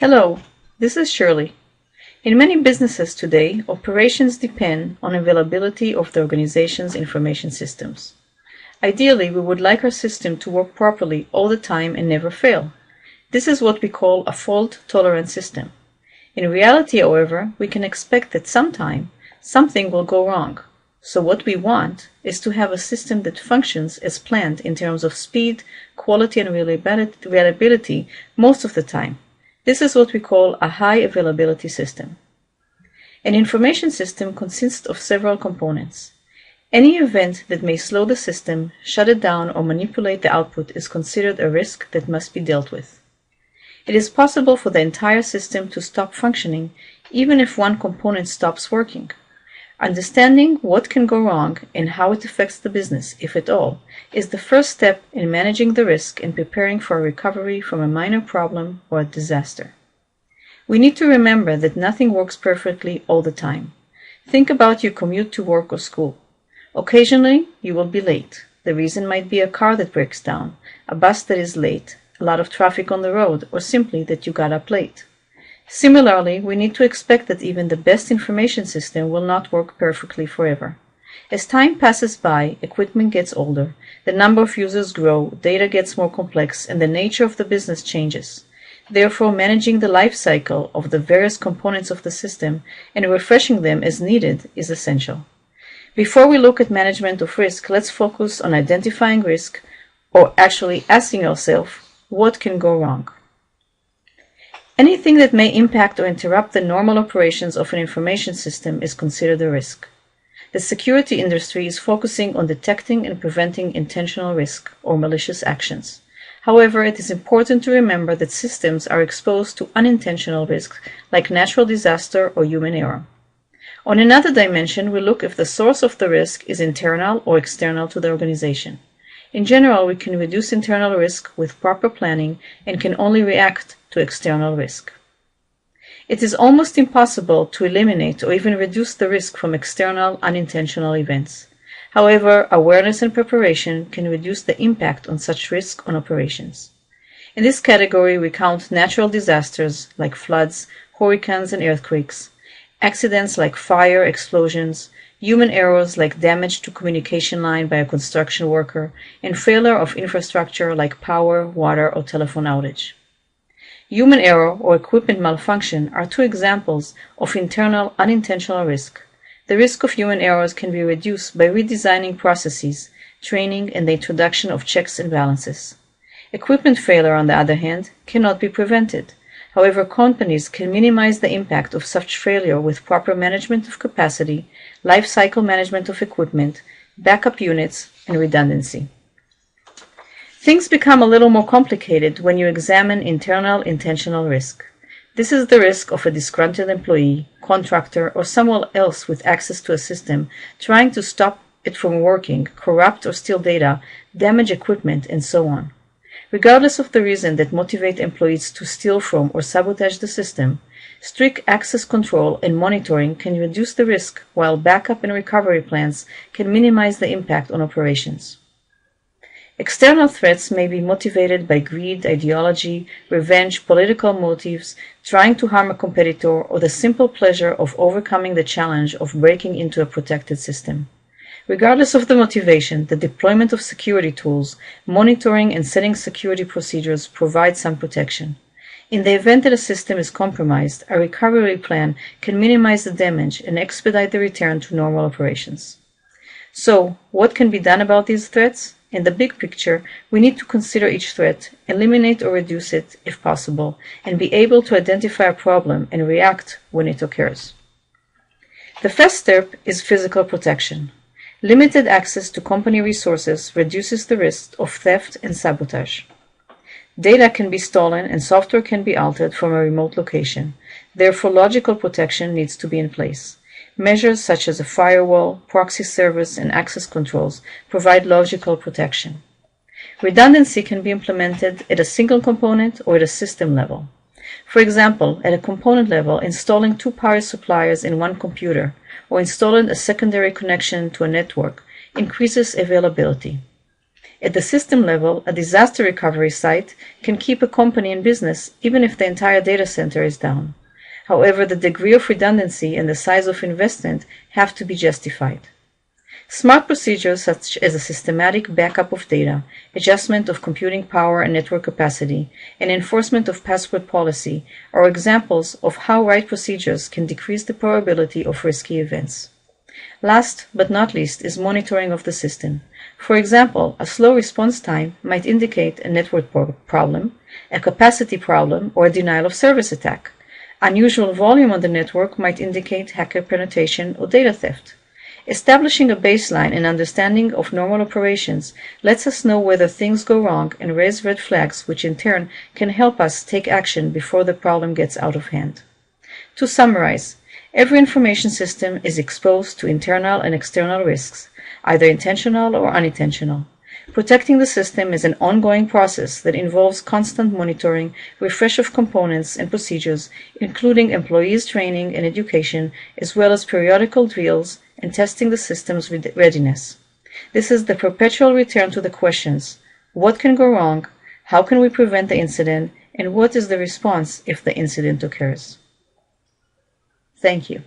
Hello, this is Shirley. In many businesses today, operations depend on availability of the organization's information systems. Ideally, we would like our system to work properly all the time and never fail. This is what we call a fault-tolerant system. In reality, however, we can expect that sometime something will go wrong. So what we want is to have a system that functions as planned in terms of speed, quality, and reliability most of the time. This is what we call a high availability system. An information system consists of several components. Any event that may slow the system, shut it down, or manipulate the output is considered a risk that must be dealt with. It is possible for the entire system to stop functioning even if one component stops working. Understanding what can go wrong and how it affects the business, if at all, is the first step in managing the risk and preparing for a recovery from a minor problem or a disaster. We need to remember that nothing works perfectly all the time. Think about your commute to work or school. Occasionally, you will be late. The reason might be a car that breaks down, a bus that is late, a lot of traffic on the road, or simply that you got up late. Similarly, we need to expect that even the best information system will not work perfectly forever. As time passes by, equipment gets older, the number of users grow, data gets more complex, and the nature of the business changes. Therefore, managing the life cycle of the various components of the system and refreshing them as needed is essential. Before we look at management of risk, let's focus on identifying risk, or actually asking ourselves, what can go wrong? Anything that may impact or interrupt the normal operations of an information system is considered a risk. The security industry is focusing on detecting and preventing intentional risk or malicious actions. However, it is important to remember that systems are exposed to unintentional risks like natural disaster or human error. On another dimension, we look if the source of the risk is internal or external to the organization. In general, we can reduce internal risk with proper planning and can only react to external risk. It is almost impossible to eliminate or even reduce the risk from external unintentional events. However, awareness and preparation can reduce the impact on such risk on operations. In this category, we count natural disasters like floods, hurricanes, and earthquakes, accidents like fire, explosions, human errors like damage to communication line by a construction worker, and failure of infrastructure like power, water, or telephone outage. Human error or equipment malfunction are two examples of internal unintentional risk. The risk of human errors can be reduced by redesigning processes, training, and the introduction of checks and balances. Equipment failure, on the other hand, cannot be prevented. However, companies can minimize the impact of such failure with proper management of capacity, life cycle management of equipment, backup units, and redundancy. Things become a little more complicated when you examine internal intentional risk. This is the risk of a disgruntled employee, contractor, or someone else with access to a system trying to stop it from working, corrupt or steal data, damage equipment, and so on. Regardless of the reason that motivates employees to steal from or sabotage the system, strict access control and monitoring can reduce the risk, while backup and recovery plans can minimize the impact on operations. External threats may be motivated by greed, ideology, revenge, political motives, trying to harm a competitor, or the simple pleasure of overcoming the challenge of breaking into a protected system. Regardless of the motivation, the deployment of security tools, monitoring, and setting security procedures provide some protection. In the event that a system is compromised, a recovery plan can minimize the damage and expedite the return to normal operations. So, what can be done about these threats? In the big picture, we need to consider each threat, eliminate or reduce it if possible, and be able to identify a problem and react when it occurs. The first step is physical protection. Limited access to company resources reduces the risk of theft and sabotage. Data can be stolen and software can be altered from a remote location. Therefore, logical protection needs to be in place. Measures such as a firewall, proxy service, and access controls provide logical protection. Redundancy can be implemented at a single component or at a system level. For example, at a component level, installing two power suppliers in one computer or installing a secondary connection to a network increases availability. At the system level, a disaster recovery site can keep a company in business even if the entire data center is down. However, the degree of redundancy and the size of investment have to be justified. Smart procedures such as a systematic backup of data, adjustment of computing power and network capacity, and enforcement of password policy are examples of how right procedures can decrease the probability of risky events. Last but not least is monitoring of the system. For example, a slow response time might indicate a network problem, a capacity problem, or a denial of service attack. Unusual volume on the network might indicate hacker penetration or data theft. Establishing a baseline and understanding of normal operations lets us know whether things go wrong and raise red flags, which in turn can help us take action before the problem gets out of hand. To summarize, every information system is exposed to internal and external risks, either intentional or unintentional. Protecting the system is an ongoing process that involves constant monitoring, refresh of components and procedures, including employees' training and education, as well as periodical drills and testing the system's readiness. This is the perpetual return to the questions: what can go wrong, how can we prevent the incident, and what is the response if the incident occurs? Thank you.